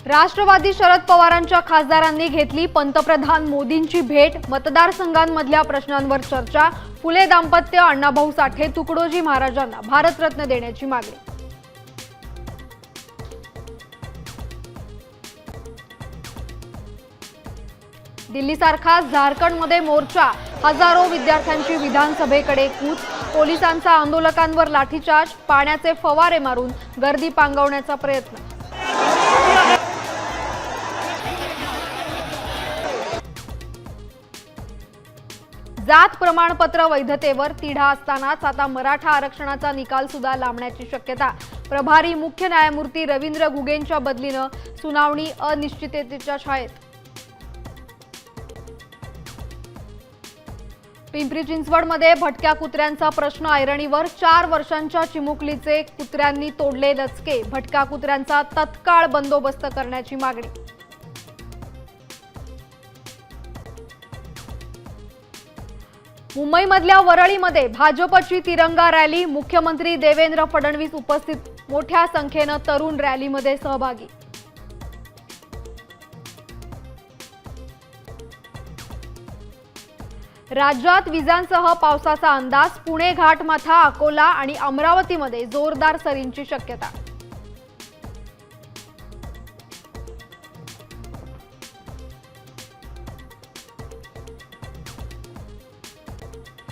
राष्ट्रवादी शरद पवारांच्या खासदारांनी घेतली पंतप्रधान मोदींची भेट। मतदारसंघांमधल्या प्रश्नांवर चर्चा। फुले दाम्पत्य, अण्णाभाऊ साठे, तुकडोजी महाराजांना भारतरत्न देण्याची मागणी। दिल्लीसारखा झारखंडमध्ये मोर्चा। हजारो विद्यार्थ्यांची विधानसभेकडे कूच। पोलिसांचा आंदोलकांवर लाठीचार्ज। पाण्याचे फवारे मारून गर्दी पांगवण्याचा प्रयत्न। जात प्रमाणपत्र वैधतेवर तिढा असतानाच आता मराठा आरक्षणाचा निकाल सुद्धा लांबण्याची शक्यता। प्रभारी मुख्य न्यायमूर्ती रवींद्र गुगेंच्या बदलीनं सुनावणी अनिश्चिततेच्या छायेत। पिंपरी चिंचवडमध्ये भटक्या कुत्र्यांचा प्रश्न ऐरणीवर। 4 वर्षांच्या चिमुकलीचे कुत्र्यांनी तोडले लचके। भटक्या कुत्र्यांचा तत्काळ बंदोबस्त करण्याची मागणी। मुंबईमधल्या वरळीमध्ये भाजपची तिरंगा रॅली। मुख्यमंत्री देवेंद्र फडणवीस उपस्थित। मोठ्या संख्येनं तरुण रॅलीमध्ये सहभागी। राज्यात विजांसह पावसाचा अंदाज। पुणे, घाटमाथा, अकोला आणि अमरावतीमध्ये जोरदार सरींची शक्यता।